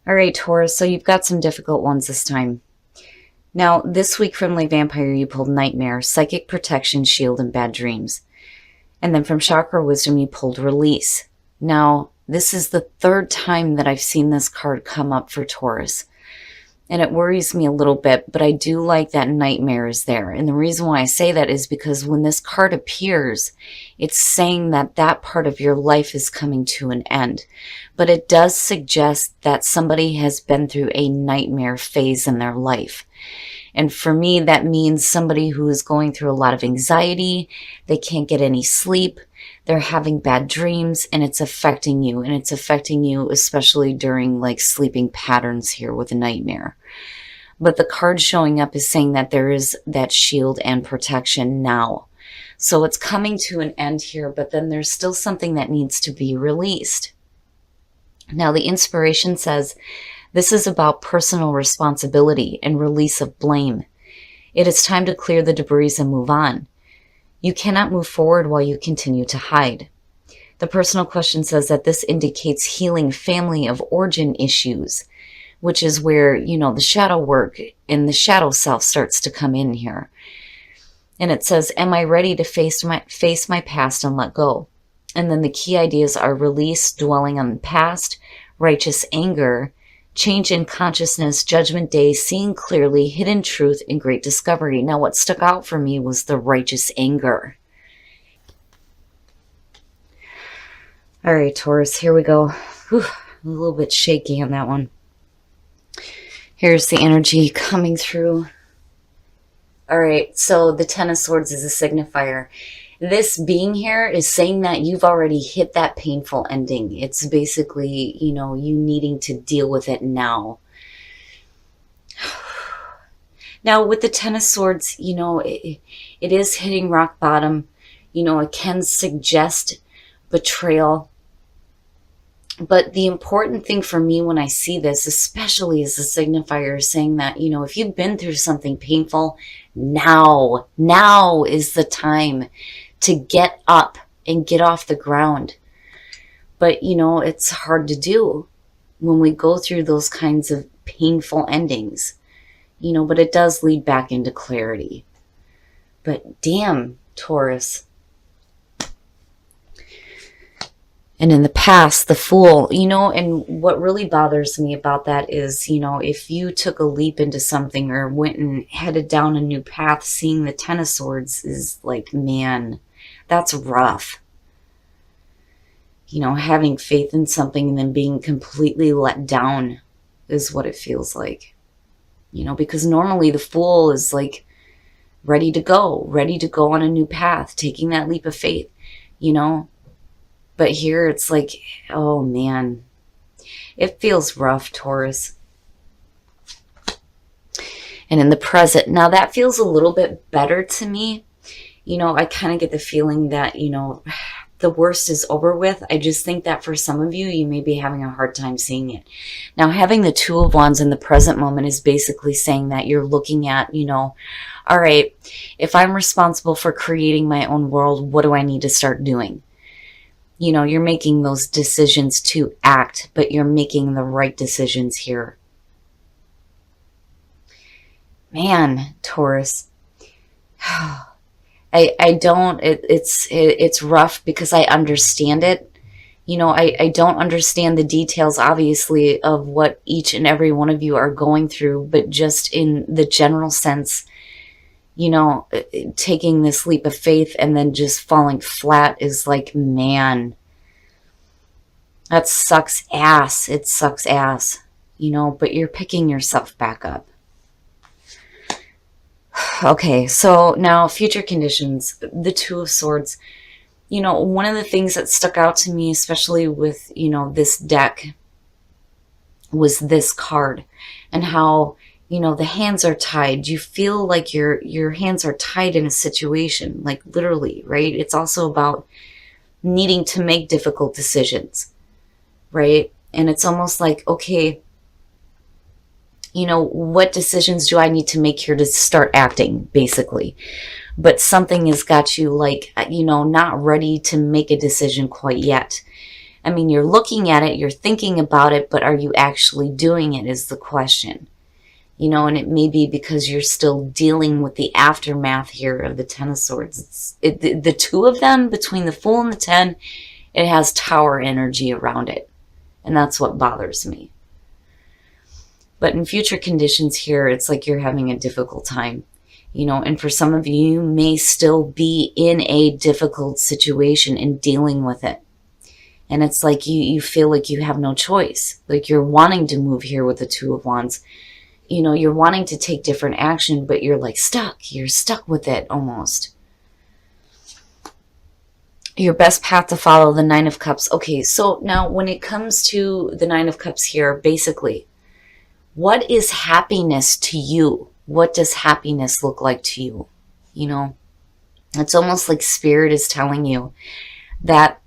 All right, Taurus, so you've got some difficult ones this time. Now, this week from Lay Vampire, you pulled Nightmare, Psychic Protection, Shield, and Bad Dreams. And then from Chakra Wisdom, you pulled Release. Now, this is the third time that I've seen this card come up for Taurus. And it worries me a little bit, but I do like that Nightmare is there. And the reason why I say that is because when this card appears, it's saying that that part of your life is coming to an end. But it does suggest that somebody has been through a nightmare phase in their life. And for me, that means somebody who is going through a lot of anxiety, they can't get any sleep, they're having bad dreams, and it's affecting you. And it's affecting you especially during like sleeping patterns here with a nightmare. But the card showing up is saying that there is that shield and protection now. So it's coming to an end here, but then there's still something that needs to be released. Now the inspiration says, this is about personal responsibility and release of blame. It is time to clear the debris and move on. You cannot move forward while you continue to hide. The personal question says that this indicates healing family of origin issues, which is where, you know, the shadow work and the shadow self starts to come in here. And it says, am I ready to face my past and let go? And then the key ideas are release, dwelling on the past, righteous anger, change in consciousness, judgment day, seeing clearly, hidden truth, and great discovery. Now, what stuck out for me was the righteous anger. All right, Taurus, here we go. Whew, a little bit shaky on that one. Here's the energy coming through. All right, so the Ten of Swords is a signifier. This being here is saying that you've already hit that painful ending. It's basically, you know, you needing to deal with it now. Now, with the Ten of Swords, you know, it is hitting rock bottom. You know, it can suggest betrayal. But the important thing for me when I see this, especially as a signifier, is saying that, you know, if you've been through something painful, now is the time to get up and get off the ground. But, you know, it's hard to do when we go through those kinds of painful endings, you know, but it does lead back into clarity. But damn, Taurus. And in the past, the Fool, you know, and what really bothers me about that is, you know, if you took a leap into something or went and headed down a new path, seeing the Ten of Swords is like, man, that's rough. You know, having faith in something and then being completely let down is what it feels like. You know, because normally the Fool is like ready to go on a new path, taking that leap of faith, you know. But here it's like, oh man, it feels rough, Taurus. And in the present, now that feels a little bit better to me. You know, I kind of get the feeling that, you know, the worst is over with. I just think that for some of you, you may be having a hard time seeing it. Now, having the Two of Wands in the present moment is basically saying that you're looking at, you know, all right, if I'm responsible for creating my own world, what do I need to start doing? You know, you're making those decisions to act, but you're making the right decisions here. Man, Taurus. It's rough because I understand it. You know, I don't understand the details, obviously, of what each and every one of you are going through, but just in the general sense, you know, taking this leap of faith and then just falling flat is like, man, that sucks ass. It sucks ass, you know, but you're picking yourself back up. Okay, so now future conditions, the Two of Swords. You know, one of the things that stuck out to me, especially with, you know, this deck, was this card and how, you know, the hands are tied. You feel like your hands are tied in a situation, like literally, right? It's also about needing to make difficult decisions, right? And it's almost like, okay, you know, what decisions do I need to make here to start acting, basically? But something has got you like, you know, not ready to make a decision quite yet. I mean, you're looking at it, you're thinking about it, but are you actually doing it is the question. And it may be because you're still dealing with the aftermath here of the Ten of Swords. The two of them, between the Fool and the Ten, it has Tower energy around it. And that's what bothers me. But in future conditions here, it's like you're having a difficult time. And for some of you, you may still be in a difficult situation and dealing with it. And it's like you feel like you have no choice. Like you're wanting to move here with the Two of Wands. You're wanting to take different action, but you're like stuck. You're stuck with it almost. Your best path to follow, the Nine of Cups. Okay, so now when it comes to the Nine of Cups here, basically, what is happiness to you? What does happiness look like to you? It's almost like Spirit is telling you that,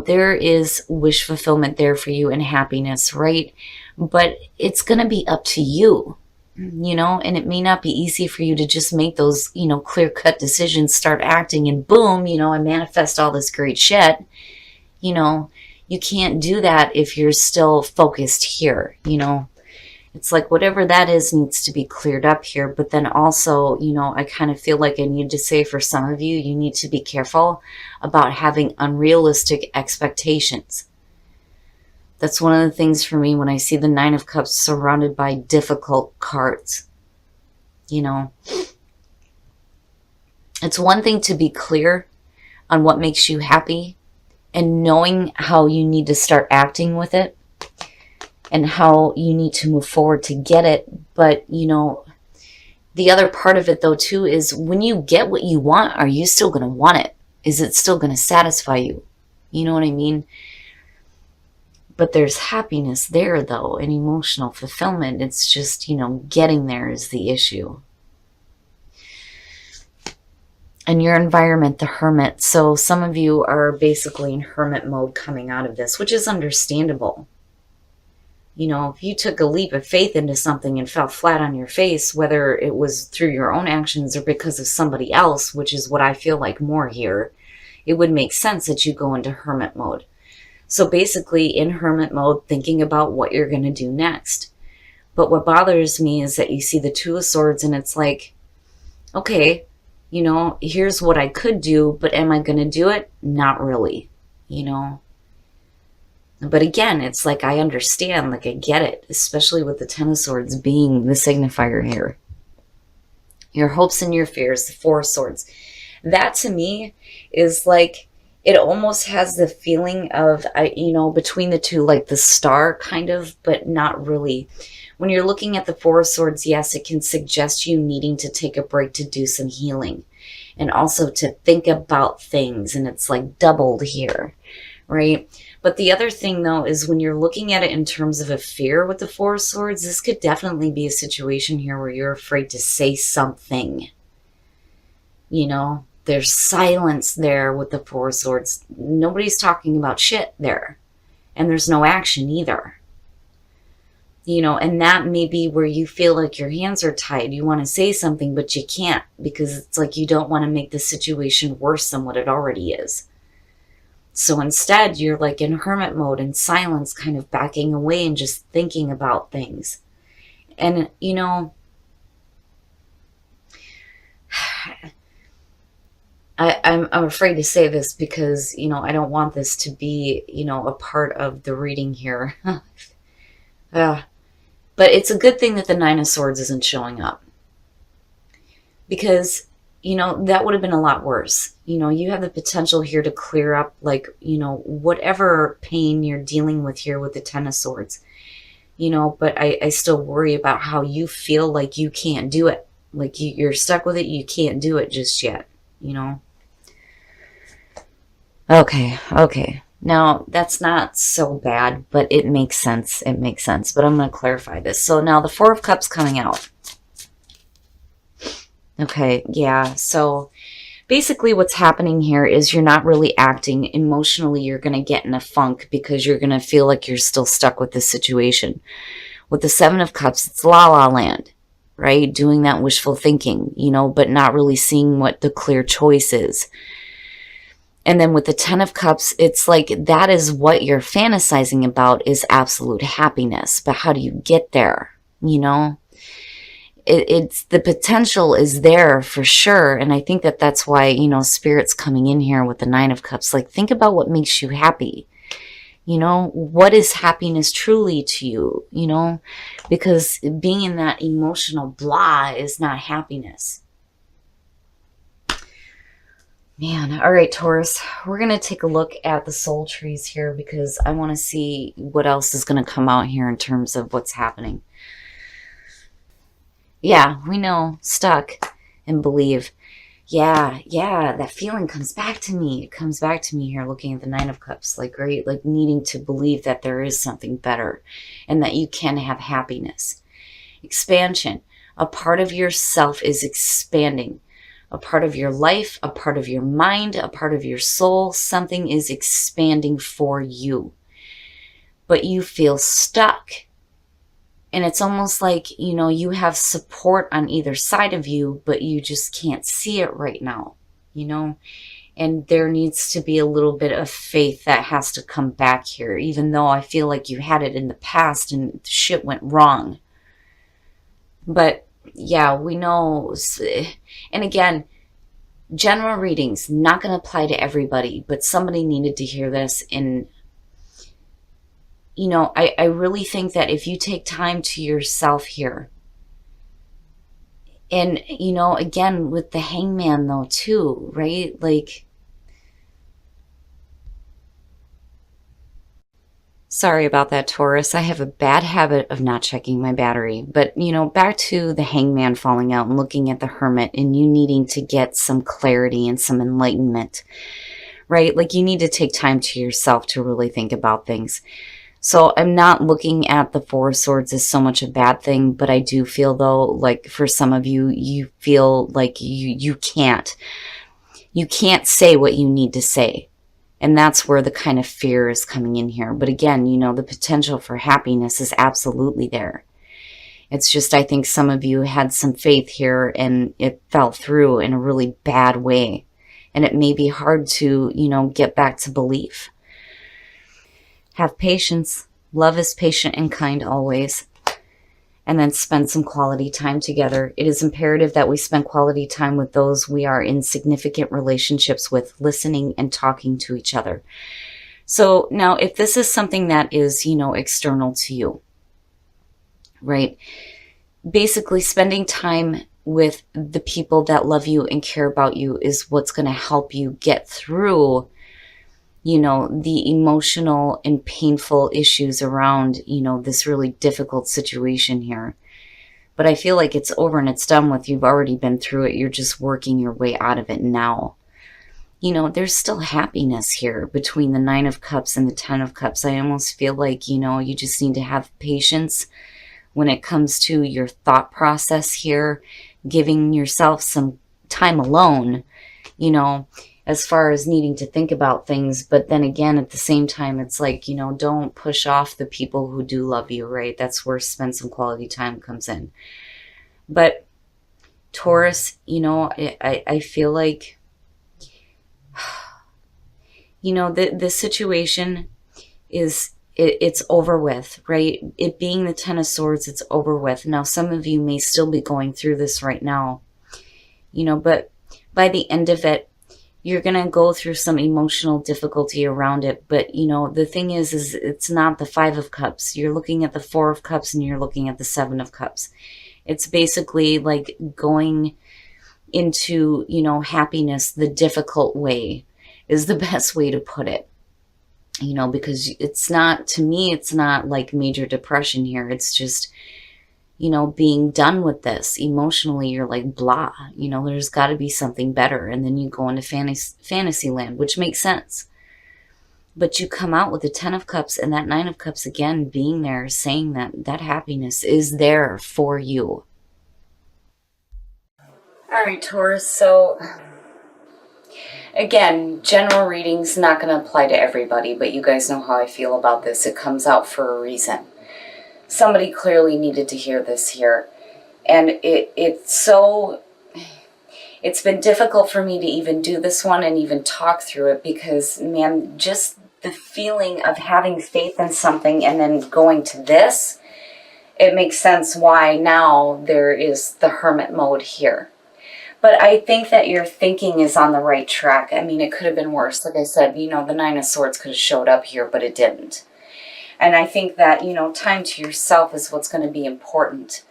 there is wish fulfillment there for you and happiness, right? But it's going to be up to you, and it may not be easy for you to just make those, clear-cut decisions, start acting, and boom, I manifest all this great shit. You can't do that if you're still focused here, It's like whatever that is needs to be cleared up here. But then also, I kind of feel like I need to say for some of you, you need to be careful about having unrealistic expectations. That's one of the things for me when I see the Nine of Cups surrounded by difficult cards. It's one thing to be clear on what makes you happy and knowing how you need to start acting with it and how you need to move forward to get it. But, the other part of it, though, too, is when you get what you want, are you still going to want it? Is it still going to satisfy you? You know what I mean? But there's happiness there, though, and emotional fulfillment. It's just, getting there is the issue. And your environment, the Hermit. So some of you are basically in hermit mode coming out of this, which is understandable. If you took a leap of faith into something and fell flat on your face, whether it was through your own actions or because of somebody else, which is what I feel like more here, it would make sense that you go into hermit mode. So basically in hermit mode, thinking about what you're going to do next. But what bothers me is that you see the Two of Swords and it's like, okay, here's what I could do, but am I going to do it? Not really, But again, it's like I understand, like I get it, especially with the Ten of Swords being the signifier here. Your hopes and your fears, the Four of Swords. That to me is like, it almost has the feeling of, between the two, like the star kind of, but not really. When you're looking at the Four of Swords, yes, it can suggest you needing to take a break to do some healing and also to think about things. And it's like doubled here, right? But the other thing, though, is when you're looking at it in terms of a fear with the Four of Swords, this could definitely be a situation here where you're afraid to say something. There's silence there with the Four of Swords. Nobody's talking about shit there. And there's no action either. And that may be where you feel like your hands are tied. You want to say something, but you can't because it's like you don't want to make the situation worse than what it already is. So instead, you're like in hermit mode in silence, kind of backing away and just thinking about things. And, I'm afraid to say this because, I don't want this to be, a part of the reading here. But it's a good thing that the Nine of Swords isn't showing up. Because, that would have been a lot worse. You have the potential here to clear up, like, whatever pain you're dealing with here with the Ten of Swords. But I still worry about how you feel like you can't do it. Like you're stuck with it, you can't do it just yet. Okay. Now, that's not so bad, but it makes sense. It makes sense. But I'm going to clarify this. So now the Four of Cups coming out. Okay, yeah. So basically what's happening here is you're not really acting. Emotionally, you're going to get in a funk because you're going to feel like you're still stuck with this situation. With the Seven of Cups, it's la-la land, right? Doing that wishful thinking, but not really seeing what the clear choice is. And then with the Ten of Cups, it's like that is what you're fantasizing about, is absolute happiness. But how do you get there? You know, it's the potential is there for sure. And I think that that's why, you know, Spirit's coming in here with the Nine of Cups. Like, think about what makes you happy. You know, what is happiness truly to you? You know, because being in that emotional blah is not happiness. Man, all right, Taurus, we're going to take a look at the soul trees here because I want to see what else is going to come out here in terms of what's happening. Yeah, we know, stuck and believe. Yeah, that feeling comes back to me. It comes back to me here looking at the Nine of Cups, like, right, like needing to believe that there is something better and that you can have happiness. Expansion. A part of yourself is expanding. A part of your life, a part of your mind, a part of your soul, something is expanding for you. But you feel stuck. And it's almost like, you know, you have support on either side of you, but you just can't see it right now, you know? And there needs to be a little bit of faith that has to come back here, even though I feel like you had it in the past and shit went wrong. But yeah, we know. And again, general readings, not going to apply to everybody, but somebody needed to hear this. And, you know, I really think that if you take time to yourself here, and, you know, again, with the Hangman though, too, right? Like, sorry about that, Taurus. I have a bad habit of not checking my battery. But, you know, back to the Hangman falling out and looking at the Hermit and you needing to get some clarity and some enlightenment, right? Like, you need to take time to yourself to really think about things. So I'm not looking at the Four of Swords as so much a bad thing, but I do feel, though, like for some of you, you feel like you can't say what you need to say. And that's where the kind of fear is coming in here. But again, you know, the potential for happiness is absolutely there. It's just, I think some of you had some faith here and it fell through in a really bad way. And it may be hard to, you know, get back to belief. Have patience. Love is patient and kind always. And then spend some quality time together. It is imperative that we spend quality time with those we are in significant relationships with, listening and talking to each other. So now, if this is something that is, you know, external to you, right? Basically, spending time with the people that love you and care about you is what's going to help you get through, you know, the emotional and painful issues around, you know, this really difficult situation here. But I feel like it's over and it's done with. You've already been through it. You're just working your way out of it now. You know, there's still happiness here between the Nine of Cups and the Ten of Cups. I almost feel like, you know, you just need to have patience when it comes to your thought process here, giving yourself some time alone, you know, as far as needing to think about things. But then again, at the same time, it's like, you know, don't push off the people who do love you, right? That's where spend some quality time comes in. But Taurus, you know, I feel like, you know, the situation is, it's over with, right? It being the Ten of Swords, it's over with. Now, some of you may still be going through this right now, you know, but by the end of it, you're going to go through some emotional difficulty around it. But, you know, the thing is it's not the Five of Cups. You're looking at the Four of Cups and you're looking at the Seven of Cups. It's basically like going into, you know, happiness the difficult way is the best way to put it. You know, because it's not, to me, it's not like major depression here. It's just, you know, being done with this. Emotionally, you're like, blah, you know, there's got to be something better. And then you go into fantasy land, which makes sense. But you come out with the Ten of Cups and that Nine of Cups again being there, saying that that happiness is there for you. All right, Taurus. So again, general readings not going to apply to everybody, but you guys know how I feel about this. It comes out for a reason. Somebody clearly needed to hear this here. And it's It's been difficult for me to even do this one and even talk through it because, man, just the feeling of having faith in something and then going to this, it makes sense why now there is the hermit mode here. But I think that your thinking is on the right track. I mean, it could have been worse. Like I said, the Nine of Swords could have showed up here, but it didn't. And I think that, time to yourself is what's going to be important,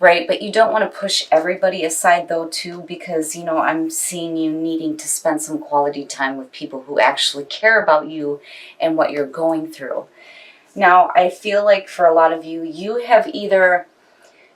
right? But you don't want to push everybody aside, though, too, because, I'm seeing you needing to spend some quality time with people who actually care about you and what you're going through. Now, I feel like for a lot of you, you have either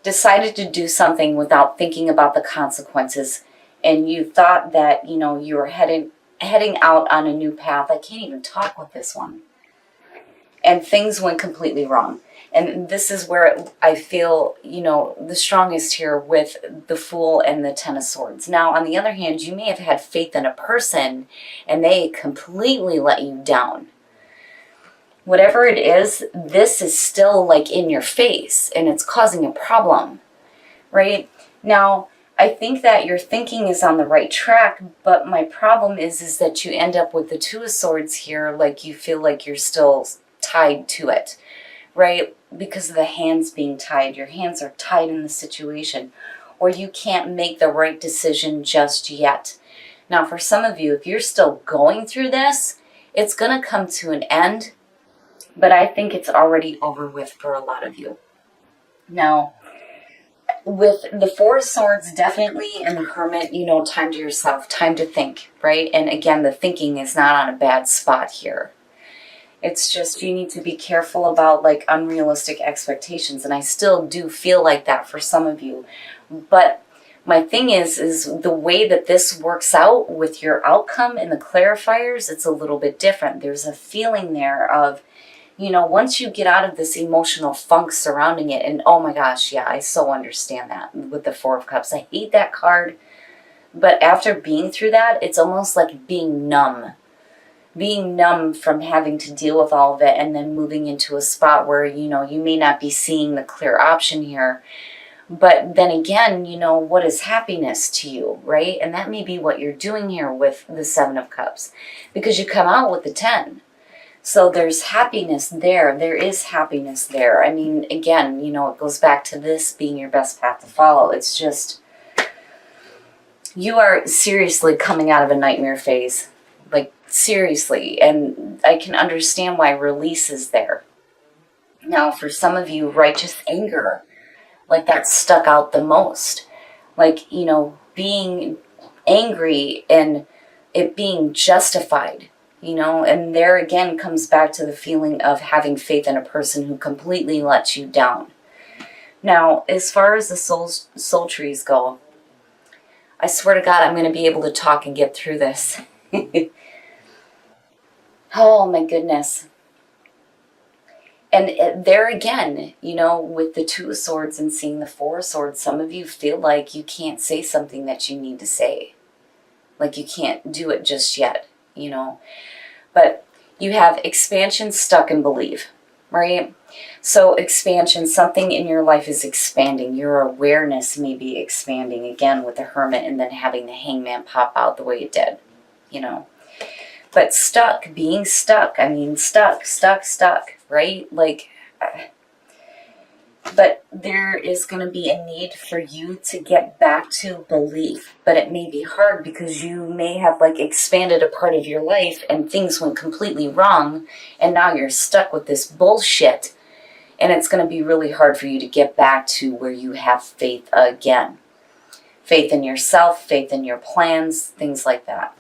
decided to do something without thinking about the consequences, and you thought that, you were heading out on a new path. I can't even talk with this one. And things went completely wrong. And this is where I feel, the strongest here with the Fool and the Ten of Swords. Now, on the other hand, you may have had faith in a person and they completely let you down. Whatever it is, this is still like in your face and it's causing a problem, right? Now, I think that your thinking is on the right track, but my problem is that you end up with the Two of Swords here, like you feel like you're still tied to it, right? Because of the hands being tied. Your hands are tied in the situation, or you can't make the right decision just yet. Now, for some of you, if you're still going through this, it's going to come to an end, but I think it's already over with for a lot of you. Now, with the Four of Swords, definitely, and the Hermit, time to yourself, time to think, right? And again, the thinking is not on a bad spot here. It's just you need to be careful about like unrealistic expectations. And I still do feel like that for some of you. But my thing is the way that this works out with your outcome in the clarifiers, it's a little bit different. There's a feeling there of, once you get out of this emotional funk surrounding it, and oh my gosh, yeah, I so understand that with the Four of Cups. I hate that card. But after being through that, it's almost like being numb. Being numb from having to deal with all of it and then moving into a spot where, you may not be seeing the clear option here. But then again, what is happiness to you, right? And that may be what you're doing here with the Seven of Cups. Because you come out with the 10. So there's happiness there. There is happiness there. I mean, again, it goes back to this being your best path to follow. It's just, you are seriously coming out of a nightmare phase. Like, seriously. And I can understand why release is there. Now, for some of you, righteous anger, like that stuck out the most. Like, being angry and it being justified, and there again comes back to the feeling of having faith in a person who completely lets you down. Now, as far as the soul trees go, I swear to God, I'm going to be able to talk and get through this. Oh my goodness. And there again, with the Two of Swords and seeing the Four of Swords, some of you feel like you can't say something that you need to say. Like you can't do it just yet, But you have expansion, stuck, and believe, right? So expansion, something in your life is expanding. Your awareness may be expanding, again, with the Hermit and then having the Hangman pop out the way it did, But stuck, being stuck, I mean, stuck, right? Like, but there is going to be a need for you to get back to belief. But it may be hard because you may have like expanded a part of your life and things went completely wrong. And now you're stuck with this bullshit. And it's going to be really hard for you to get back to where you have faith again. Faith in yourself, faith in your plans, things like that.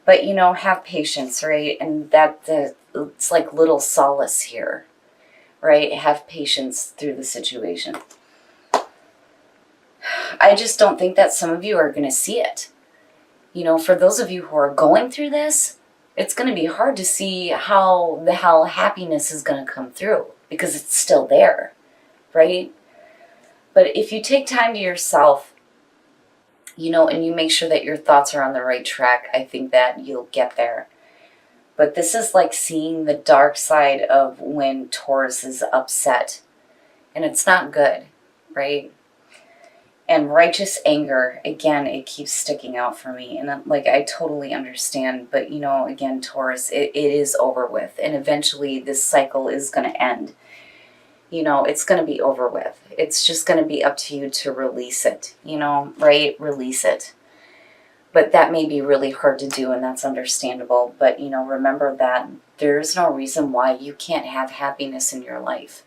But, have patience, right? And it's like little solace here, right? Have patience through the situation. I just don't think that some of you are going to see it. For those of you who are going through this, it's going to be hard to see how the hell happiness is going to come through because it's still there, right? But if you take time to yourself, and you make sure that your thoughts are on the right track, I think that you'll get there. But this is like seeing the dark side of when Taurus is upset. And it's not good, right? And righteous anger, again, it keeps sticking out for me. And like, I totally understand. But, you know, again, Taurus, it is over with. And eventually this cycle is going to end. You know, it's going to be over with. It's just going to be up to you to release it, you know, right? Release it. But that may be really hard to do, and that's understandable. But, you know, remember that there's no reason why you can't have happiness in your life.